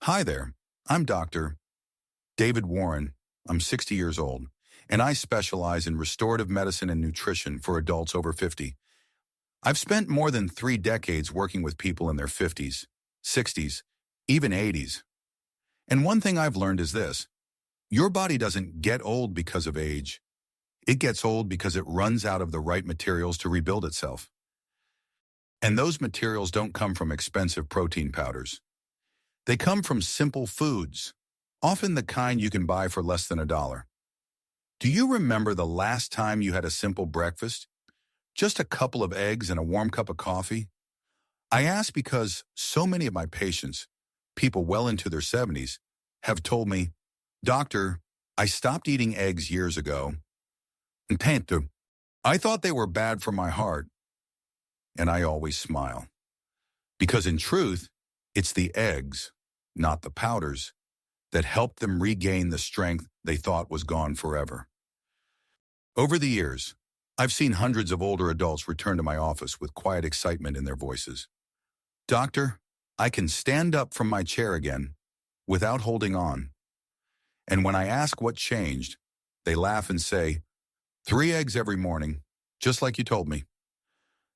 Hi there, I'm Dr. David Warren. I'm 60 years old, and I specialize in restorative medicine and nutrition for adults over 50. I've spent more than 3 decades working with people in their 50s, 60s, even 80s. And one thing I've learned is this: your body doesn't get old because of age. It gets old because it runs out of the right materials to rebuild itself. And those materials don't come from expensive protein powders. They come from simple foods, often the kind you can buy for less than $1. Do you remember the last time you had a simple breakfast? Just a couple of eggs and a warm cup of coffee? I ask because so many of my patients, people well into their 70s, have told me, "Doctor, I stopped eating eggs years ago. And tanto, I thought they were bad for my heart." And I always smile. Because in truth, it's the eggs, not the powders, that helped them regain the strength they thought was gone forever. Over the years, I've seen hundreds of older adults return to my office with quiet excitement in their voices. "Doctor, I can stand up from my chair again without holding on." And when I ask what changed, they laugh and say, "3 eggs every morning, just like you told me."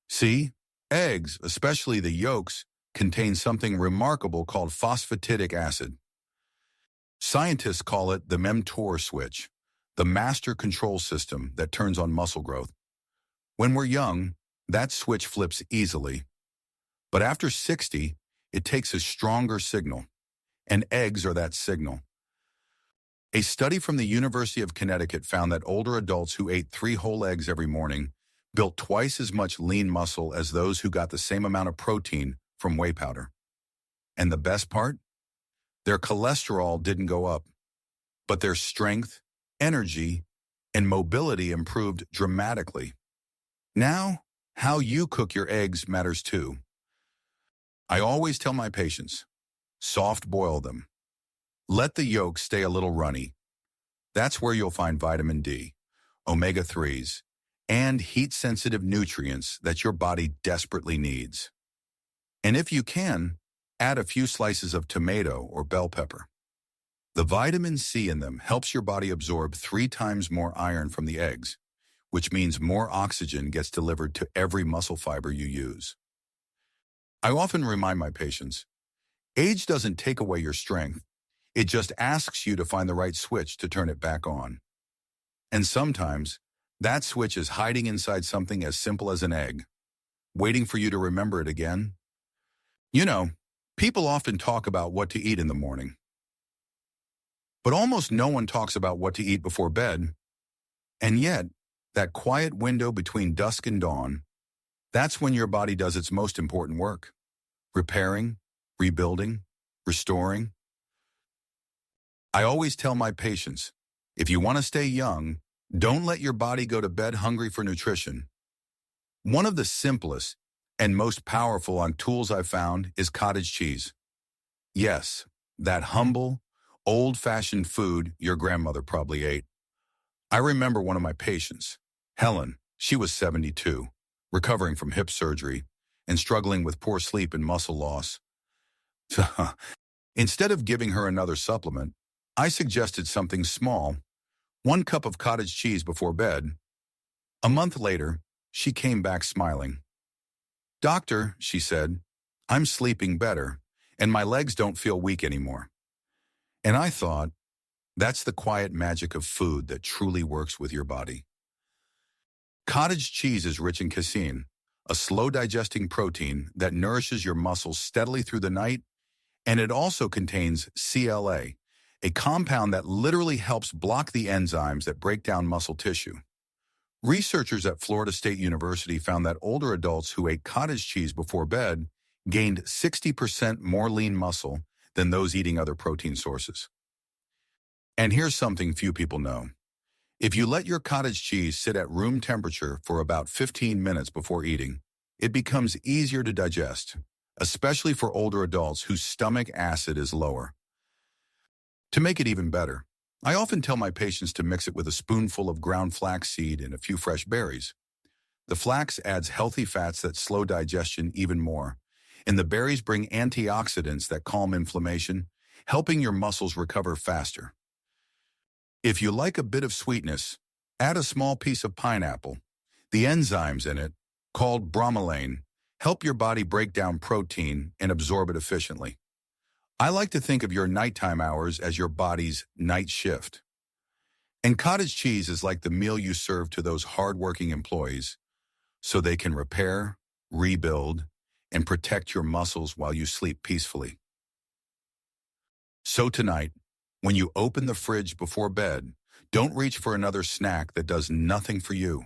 See, eggs, especially the yolks, contain something remarkable called phosphatidic acid. Scientists call it the mTOR switch, the master control system that turns on muscle growth. When we're young, that switch flips easily. But after 60, it takes a stronger signal, and eggs are that signal. A study from the University of Connecticut found that older adults who ate 3 whole eggs every morning built twice as much lean muscle as those who got the same amount of protein from whey powder. And the best part? Their cholesterol didn't go up, but their strength, energy, and mobility improved dramatically. Now, how you cook your eggs matters too. I always tell my patients, soft boil them. Let the yolk stay a little runny. That's where you'll find vitamin D, omega-3s, and heat-sensitive nutrients that your body desperately needs. And if you can, add a few slices of tomato or bell pepper. The vitamin C in them helps your body absorb 3 times more iron from the eggs, which means more oxygen gets delivered to every muscle fiber you use. I often remind my patients, age doesn't take away your strength. It just asks you to find the right switch to turn it back on. And sometimes, that switch is hiding inside something as simple as an egg, waiting for you to remember it again. You know, people often talk about what to eat in the morning. But almost no one talks about what to eat before bed. And yet, that quiet window between dusk and dawn, that's when your body does its most important work. Repairing, rebuilding, restoring. I always tell my patients, if you want to stay young, don't let your body go to bed hungry for nutrition. One of the simplest and most powerful on tools I've found is cottage cheese. Yes, that humble, old-fashioned food your grandmother probably ate. I remember one of my patients, Helen. She was 72, recovering from hip surgery and struggling with poor sleep and muscle loss. Instead of giving her another supplement, I suggested something small, 1 cup of cottage cheese before bed. A month later, she came back smiling. "Doctor," she said, "I'm sleeping better, and my legs don't feel weak anymore." And I thought, that's the quiet magic of food that truly works with your body. Cottage cheese is rich in casein, a slow-digesting protein that nourishes your muscles steadily through the night, and it also contains CLA, a compound that literally helps block the enzymes that break down muscle tissue. Researchers at Florida State University found that older adults who ate cottage cheese before bed gained 60% more lean muscle than those eating other protein sources. And here's something few people know. If you let your cottage cheese sit at room temperature for about 15 minutes before eating, it becomes easier to digest, especially for older adults whose stomach acid is lower. To make it even better, I often tell my patients to mix it with a spoonful of ground flaxseed and a few fresh berries. The flax adds healthy fats that slow digestion even more, and the berries bring antioxidants that calm inflammation helping your muscles recover faster. If you like a bit of sweetness, add a small piece of pineapple. The enzymes in it, called bromelain, help your body break down protein and absorb it efficiently. I like to think of your nighttime hours as your body's night shift. And cottage cheese is like the meal you serve to those hardworking employees so they can repair, rebuild, and protect your muscles while you sleep peacefully. So tonight, when you open the fridge before bed, don't reach for another snack that does nothing for you.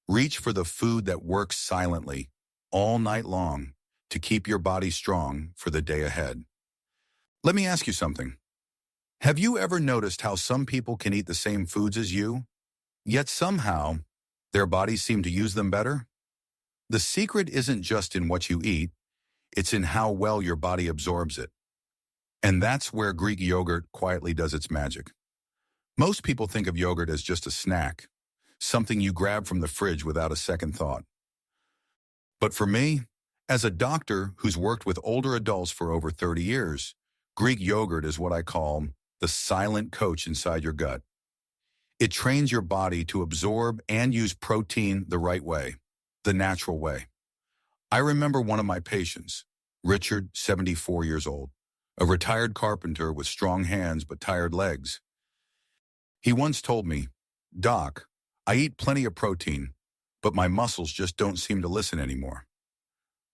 Reach for the food that works silently all night long to keep your body strong for the day ahead. Let me ask you something. Have you ever noticed how some people can eat the same foods as you, yet somehow their bodies seem to use them better? The secret isn't just in what you eat, it's in how well your body absorbs it. And that's where Greek yogurt quietly does its magic. Most people think of yogurt as just a snack, something you grab from the fridge without a second thought. But for me, as a doctor who's worked with older adults for over 30 years, Greek yogurt is what I call the silent coach inside your gut. It trains your body to absorb and use protein the right way, the natural way. I remember one of my patients, Richard, 74 years old, a retired carpenter with strong hands but tired legs. He once told me, "Doc, I eat plenty of protein, but my muscles just don't seem to listen anymore."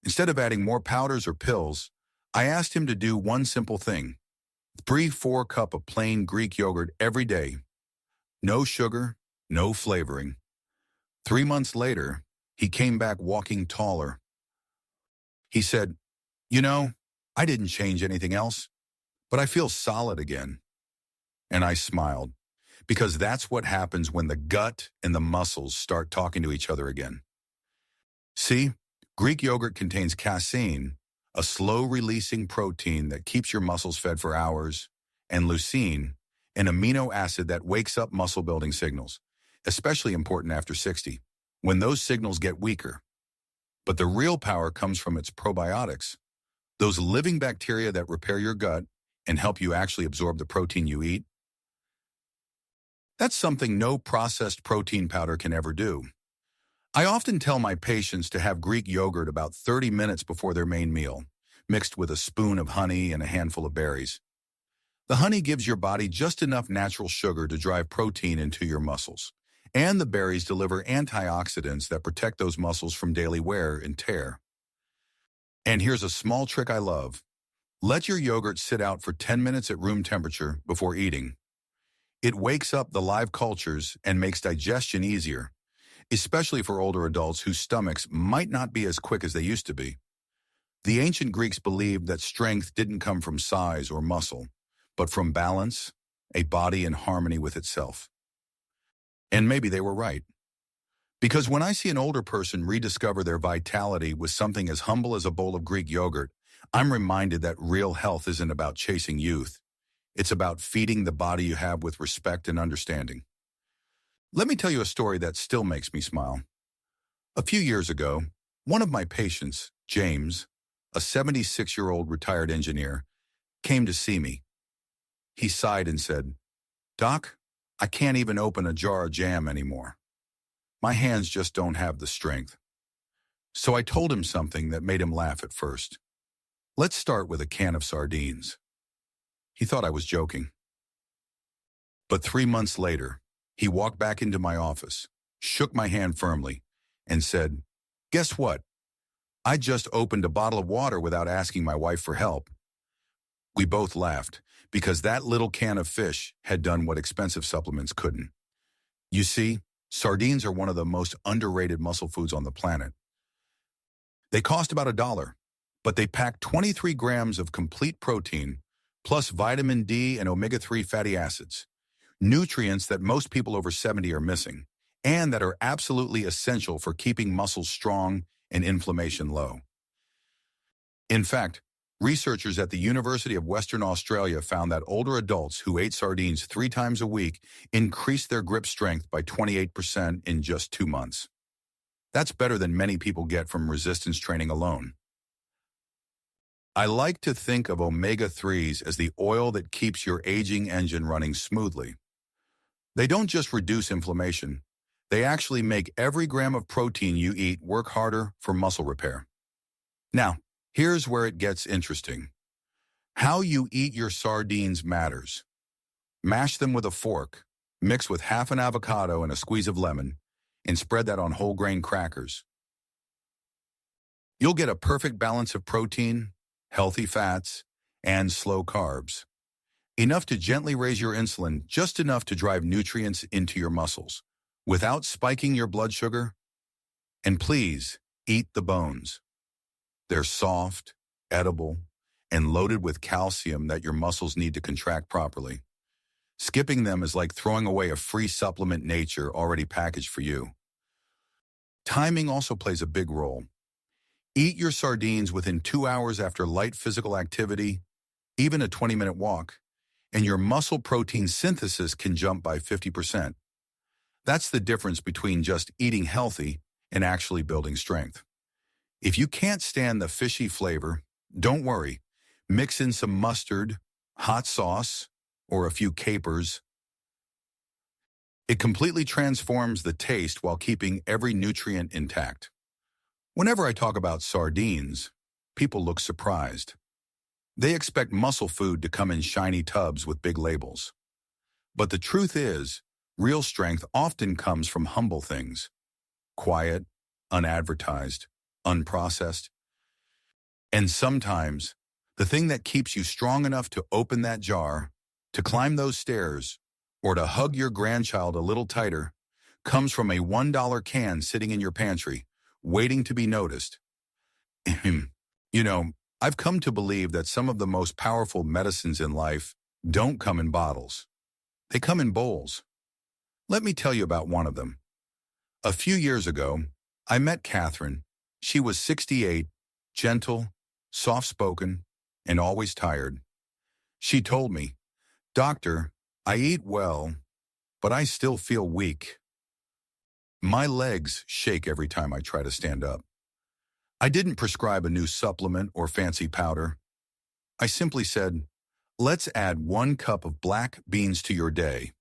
Instead of adding more powders or pills, I asked him to do one simple thing: 3-4 cups of plain Greek yogurt every day. No sugar, no flavoring. 3 months later, he came back walking taller. He said, I didn't change anything else, but I feel solid again." And I smiled, because that's what happens when the gut and the muscles start talking to each other again. See, Greek yogurt contains casein, a slow-releasing protein that keeps your muscles fed for hours, and leucine, an amino acid that wakes up muscle-building signals, especially important after 60, when those signals get weaker. But the real power comes from its probiotics, those living bacteria that repair your gut and help you actually absorb the protein you eat. That's something no processed protein powder can ever do. I often tell my patients to have Greek yogurt about 30 minutes before their main meal, mixed with a spoon of honey and a handful of berries. The honey gives your body just enough natural sugar to drive protein into your muscles, and the berries deliver antioxidants that protect those muscles from daily wear and tear. And here's a small trick I love. Let your yogurt sit out for 10 minutes at room temperature before eating. It wakes up the live cultures and makes digestion easier, especially for older adults whose stomachs might not be as quick as they used to be. The ancient Greeks believed that strength didn't come from size or muscle, but from balance, a body in harmony with itself. And maybe they were right. Because when I see an older person rediscover their vitality with something as humble as a bowl of Greek yogurt, I'm reminded that real health isn't about chasing youth. It's about feeding the body you have with respect and understanding. Let me tell you a story that still makes me smile. A few years ago, one of my patients, James, a 76-year-old retired engineer, came to see me. He sighed and said, "Doc, I can't even open a jar of jam anymore. My hands just don't have the strength." So I told him something that made him laugh at first. "Let's start with a can of sardines." He thought I was joking. But 3 months later, he walked back into my office, shook my hand firmly, and said, "Guess what? I just opened a bottle of water without asking my wife for help." We both laughed, because that little can of fish had done what expensive supplements couldn't. You see, sardines are one of the most underrated muscle foods on the planet. They cost about $1, but they pack 23 grams of complete protein, plus vitamin D and omega-3 fatty acids, nutrients that most people over 70 are missing, and that are absolutely essential for keeping muscles strong and inflammation low. In fact, researchers at the University of Western Australia found that older adults who ate sardines 3 times a week increased their grip strength by 28% in just 2 months. That's better than many people get from resistance training alone. I like to think of omega-3s as the oil that keeps your aging engine running smoothly. They don't just reduce inflammation, they actually make every gram of protein you eat work harder for muscle repair. Now, here's where it gets interesting. How you eat your sardines matters. Mash them with a fork, mix with half an avocado and a squeeze of lemon, and spread that on whole grain crackers. You'll get a perfect balance of protein, healthy fats, and slow carbs. Enough to gently raise your insulin, just enough to drive nutrients into your muscles, without spiking your blood sugar. And please, eat the bones. They're soft, edible, and loaded with calcium that your muscles need to contract properly. Skipping them is like throwing away a free supplement nature already packaged for you. Timing also plays a big role. Eat your sardines within 2 hours after light physical activity, even a 20-minute walk, and your muscle protein synthesis can jump by 50%. That's the difference between just eating healthy and actually building strength. If you can't stand the fishy flavor, don't worry. Mix in some mustard, hot sauce, or a few capers. It completely transforms the taste while keeping every nutrient intact. Whenever I talk about sardines, people look surprised. They expect muscle food to come in shiny tubs with big labels. But the truth is, real strength often comes from humble things. Quiet, unadvertised, unprocessed. And sometimes, the thing that keeps you strong enough to open that jar, to climb those stairs, or to hug your grandchild a little tighter, comes from a $1 can sitting in your pantry, waiting to be noticed. You know, I've come to believe that some of the most powerful medicines in life don't come in bottles. They come in bowls. Let me tell you about one of them. A few years ago, I met Catherine. She was 68, gentle, soft-spoken, and always tired. She told me, "Doctor, I eat well, but I still feel weak. My legs shake every time I try to stand up." I didn't prescribe a new supplement or fancy powder. I simply said, "Let's add 1 cup of black beans to your day."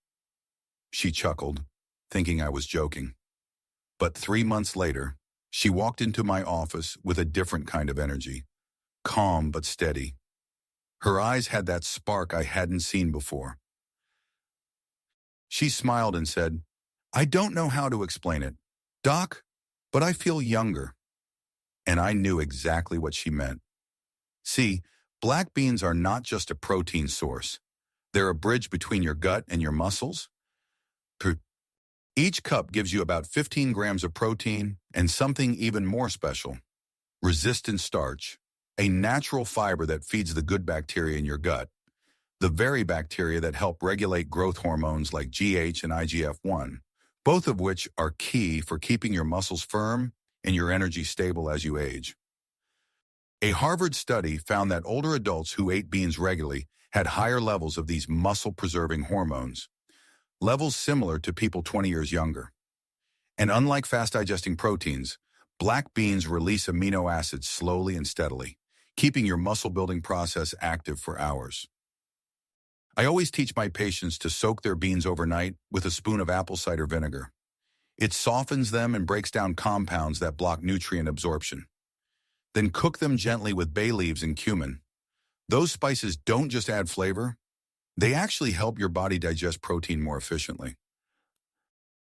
She chuckled, thinking I was joking. But 3 months later, she walked into my office with a different kind of energy, calm but steady. Her eyes had that spark I hadn't seen before. She smiled and said, "I don't know how to explain it, Doc, but I feel younger." And I knew exactly what she meant. See, black beans are not just a protein source. They're a bridge between your gut and your muscles. Each cup gives you about 15 grams of protein and something even more special, resistant starch, a natural fiber that feeds the good bacteria in your gut, the very bacteria that help regulate growth hormones like GH and IGF-1, both of which are key for keeping your muscles firm and your energy stable as you age. A Harvard study found that older adults who ate beans regularly had higher levels of these muscle-preserving hormones, levels similar to people 20 years younger. And unlike fast-digesting proteins, black beans release amino acids slowly and steadily, keeping your muscle-building process active for hours. I always teach my patients to soak their beans overnight with a spoon of apple cider vinegar. It softens them and breaks down compounds that block nutrient absorption. Then cook them gently with bay leaves and cumin. Those spices don't just add flavor, they actually help your body digest protein more efficiently.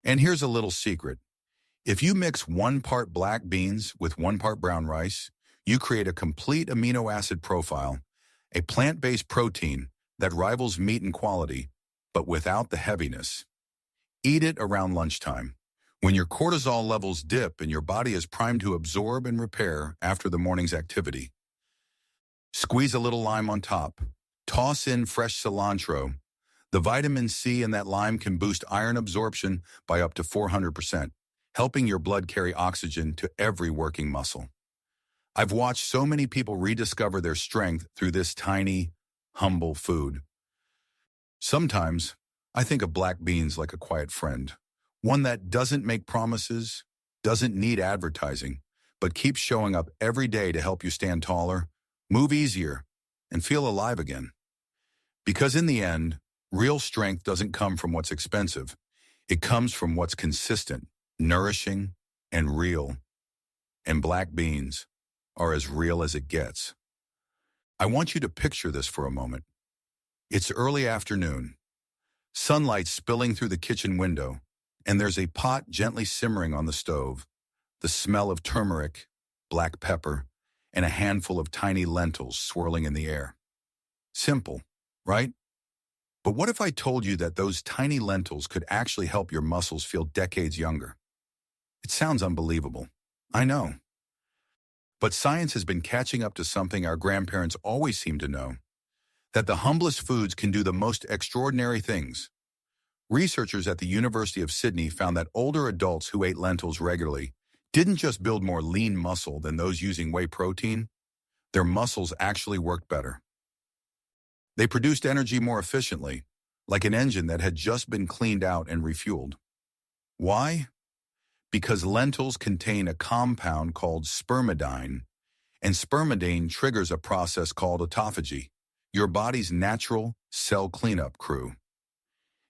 And here's a little secret. If you mix 1 part black beans with 1 part brown rice, you create a complete amino acid profile, a plant-based protein that rivals meat in quality, but without the heaviness. Eat it around lunchtime, when your cortisol levels dip and your body is primed to absorb and repair after the morning's activity. Squeeze a little lime on top. Toss in fresh cilantro. The vitamin C in that lime can boost iron absorption by up to 400%, helping your blood carry oxygen to every working muscle. I've watched so many people rediscover their strength through this tiny, humble food. Sometimes, I think of black beans like a quiet friend, one that doesn't make promises, doesn't need advertising, but keeps showing up every day to help you stand taller, move easier, and feel alive again. Because in the end, real strength doesn't come from what's expensive. It comes from what's consistent, nourishing, and real. And black beans are as real as it gets. I want you to picture this for a moment. It's early afternoon, sunlight spilling through the kitchen window, and there's a pot gently simmering on the stove, the smell of turmeric, black pepper, and a handful of tiny lentils swirling in the air. Simple, right? But what if I told you that those tiny lentils could actually help your muscles feel decades younger? It sounds unbelievable. I know. But science has been catching up to something our grandparents always seemed to know, that the humblest foods can do the most extraordinary things. Researchers at the University of Sydney found that older adults who ate lentils regularly didn't just build more lean muscle than those using whey protein. Their muscles actually worked better. They produced energy more efficiently, like an engine that had just been cleaned out and refueled. Why? Because lentils contain a compound called spermidine, and spermidine triggers a process called autophagy, your body's natural cell cleanup crew.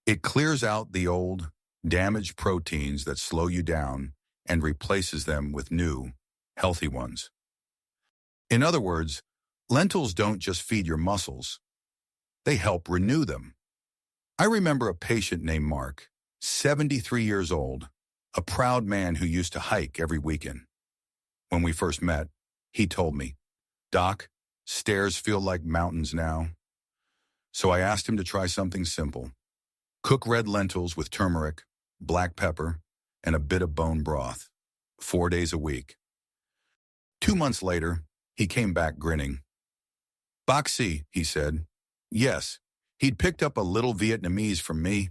It clears out the old, damaged proteins that slow you down and replaces them with new, healthy ones. In other words, lentils don't just feed your muscles, they help renew them. I remember a patient named Mark, 73 years old, a proud man who used to hike every weekend. When we first met, he told me, "Doc, stairs feel like mountains now." So I asked him to try something simple. Cook red lentils with turmeric, black pepper, and a bit of bone broth, 4 days a week. 2 months later, he came back grinning. "Boxy," he said. Yes, he'd picked up a little Vietnamese from me.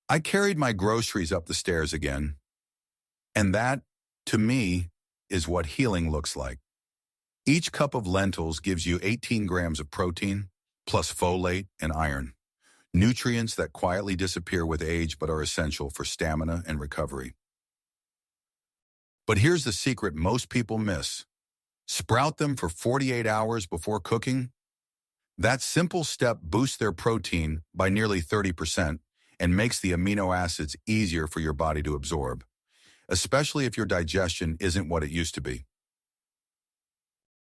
I carried my groceries up the stairs again. And that, to me, is what healing looks like. Each cup of lentils gives you 18 grams of protein, plus folate and iron, nutrients that quietly disappear with age but are essential for stamina and recovery. But here's the secret most people miss. Sprout them for 48 hours before cooking. That simple step boosts their protein by nearly 30% and makes the amino acids easier for your body to absorb, especially if your digestion isn't what it used to be.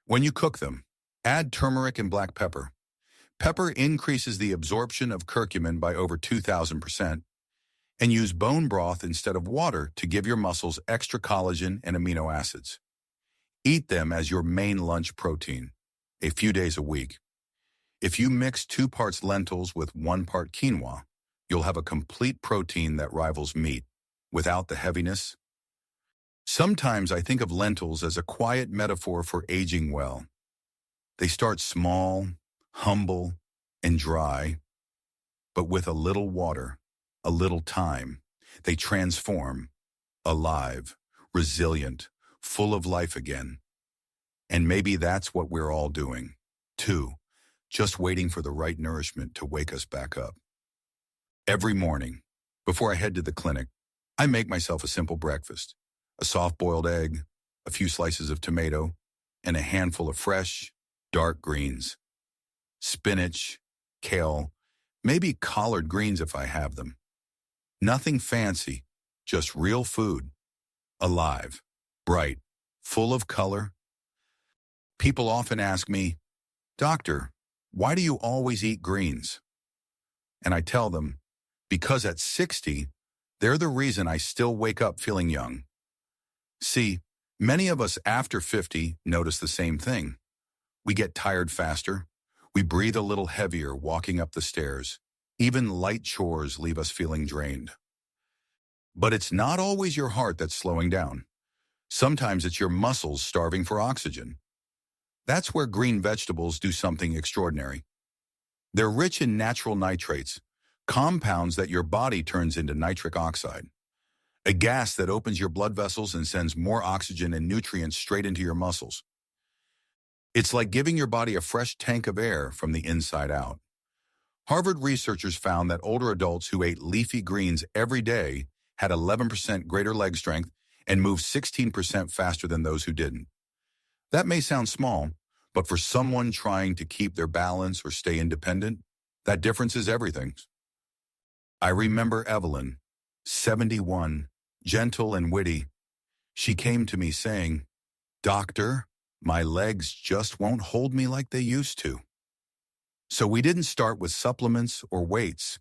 When you cook them, add turmeric and black pepper. Pepper increases the absorption of curcumin by over 2,000%, and use bone broth instead of water to give your muscles extra collagen and amino acids. Eat them as your main lunch protein, a few days a week. If you mix 2 parts lentils with 1 part quinoa, you'll have a complete protein that rivals meat, without the heaviness. Sometimes I think of lentils as a quiet metaphor for aging well. They start small, humble, and dry, but with a little water, a little time, they transform, alive, resilient, full of life again. And maybe that's what we're all doing, too. Just waiting for the right nourishment to wake us back up. Every morning, before I head to the clinic, I make myself a simple breakfast. A soft-boiled egg, a few slices of tomato, and a handful of fresh, dark greens. Spinach, kale, maybe collard greens if I have them. Nothing fancy, just real food. Alive, bright, full of color. People often ask me, "Doctor, why do you always eat greens?" And I tell them, because at 60, they're the reason I still wake up feeling young. See, many of us after 50 notice the same thing. We get tired faster. We breathe a little heavier walking up the stairs. Even light chores leave us feeling drained. But it's not always your heart that's slowing down. Sometimes it's your muscles starving for oxygen. That's where green vegetables do something extraordinary. They're rich in natural nitrates, compounds that your body turns into nitric oxide, a gas that opens your blood vessels and sends more oxygen and nutrients straight into your muscles. It's like giving your body a fresh tank of air from the inside out. Harvard researchers found that older adults who ate leafy greens every day had 11% greater leg strength and moved 16% faster than those who didn't. That may sound small, But for someone trying to keep their balance or stay independent, that difference is everything. I remember Evelyn, 71, gentle and witty. She came to me saying, "Doctor, my legs just won't hold me like they used to." So we didn't start with supplements or weights.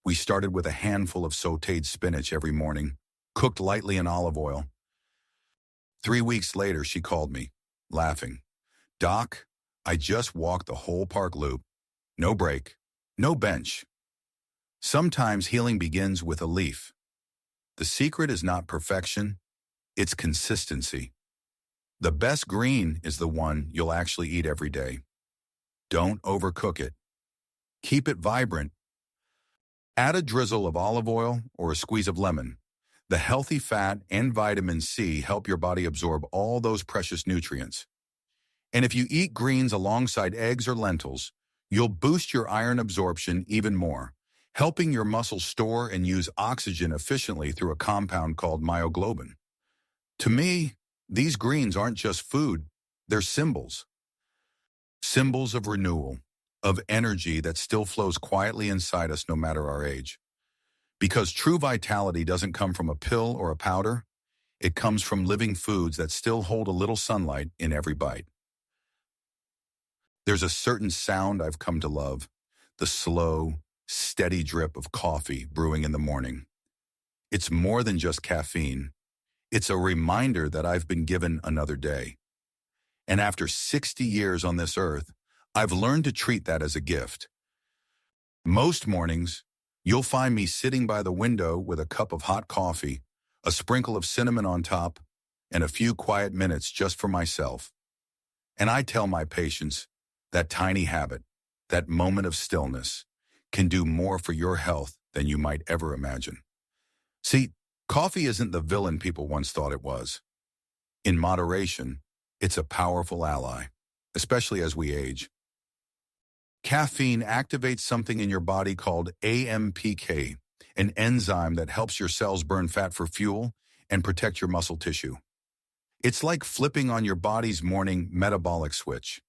We started with a handful of sautéed spinach every morning, cooked lightly in olive oil. 3 weeks later, she called me, laughing. "Doc, I just walked the whole park loop. No break, no bench." Sometimes healing begins with a leaf. The secret is not perfection, it's consistency. The best green is the one you'll actually eat every day. Don't overcook it. Keep it vibrant. Add a drizzle of olive oil or a squeeze of lemon. The healthy fat and vitamin C help your body absorb all those precious nutrients. And if you eat greens alongside eggs or lentils, you'll boost your iron absorption even more, helping your muscles store and use oxygen efficiently through a compound called myoglobin. To me, these greens aren't just food, they're symbols. Symbols of renewal, of energy that still flows quietly inside us no matter our age. Because true vitality doesn't come from a pill or a powder, it comes from living foods that still hold a little sunlight in every bite. There's a certain sound I've come to love, the slow, steady drip of coffee brewing in the morning. It's more than just caffeine. It's a reminder that I've been given another day. And after 60 years on this earth, I've learned to treat that as a gift. Most mornings, you'll find me sitting by the window with a cup of hot coffee, a sprinkle of cinnamon on top, and a few quiet minutes just for myself. And I tell my patients, that tiny habit, that moment of stillness, can do more for your health than you might ever imagine. See, coffee isn't the villain people once thought it was. In moderation, it's a powerful ally, especially as we age. Caffeine activates something in your body called AMPK, an enzyme that helps your cells burn fat for fuel and protect your muscle tissue. It's like flipping on your body's morning metabolic switch.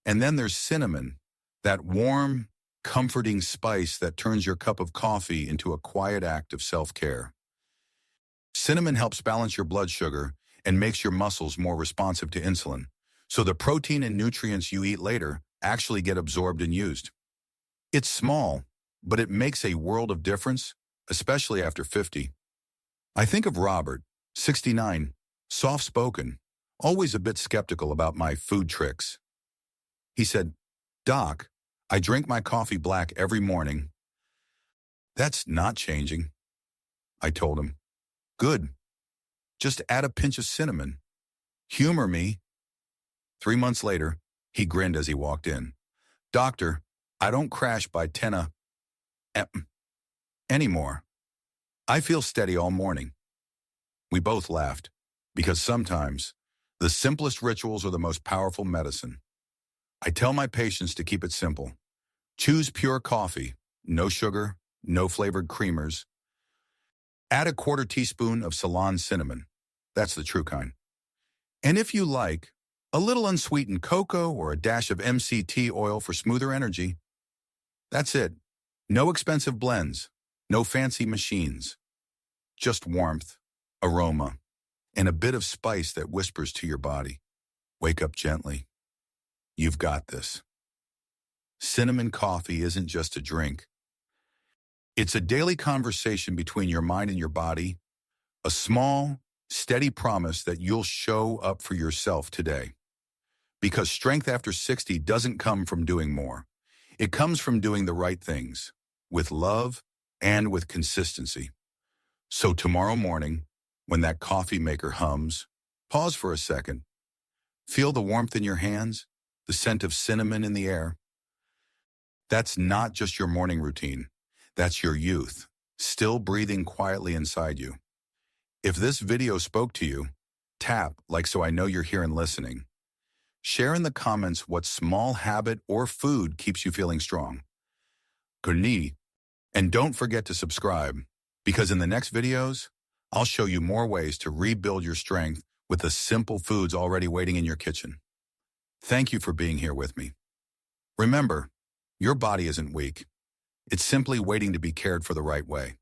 And then there's cinnamon, that warm, comforting spice that turns your cup of coffee into a quiet act of self-care. Cinnamon helps balance your blood sugar and makes your muscles more responsive to insulin, so the protein and nutrients you eat later actually get absorbed and used. It's small, but it makes a world of difference, especially after 50. I think of Robert, 69, soft-spoken, always a bit skeptical about my food tricks. He said, "Doc, I drink my coffee black every morning." "That's not changing." I told him. "Good. Just add a pinch of cinnamon. Humor me." 3 months later, he grinned as he walked in. "Doctor, I don't crash by 10 a.m. anymore. I feel steady all morning." We both laughed, because sometimes the simplest rituals are the most powerful medicine. I tell my patients to keep it simple. Choose pure coffee, no sugar, no flavored creamers. Add a quarter teaspoon of Ceylon cinnamon. That's the true kind. And if you like, a little unsweetened cocoa or a dash of MCT oil for smoother energy. That's it. No expensive blends, no fancy machines. Just warmth, aroma, and a bit of spice that whispers to your body, "Wake up gently. You've got this." Cinnamon coffee isn't just a drink. It's a daily conversation between your mind and your body, a small, steady promise that you'll show up for yourself today. Because strength after 60 doesn't come from doing more. It comes from doing the right things, with love and with consistency. So tomorrow morning, when that coffee maker hums, pause for a second. Feel the warmth in your hands, the scent of cinnamon in the air. That's not just your morning routine. That's your youth, still breathing quietly inside you. If this video spoke to you, tap like so I know you're here and listening. Share in the comments what small habit or food keeps you feeling strong. Gurni. And don't forget to subscribe, because in the next videos, I'll show you more ways to rebuild your strength with the simple foods already waiting in your kitchen. Thank you for being here with me. Remember, your body isn't weak. It's simply waiting to be cared for the right way.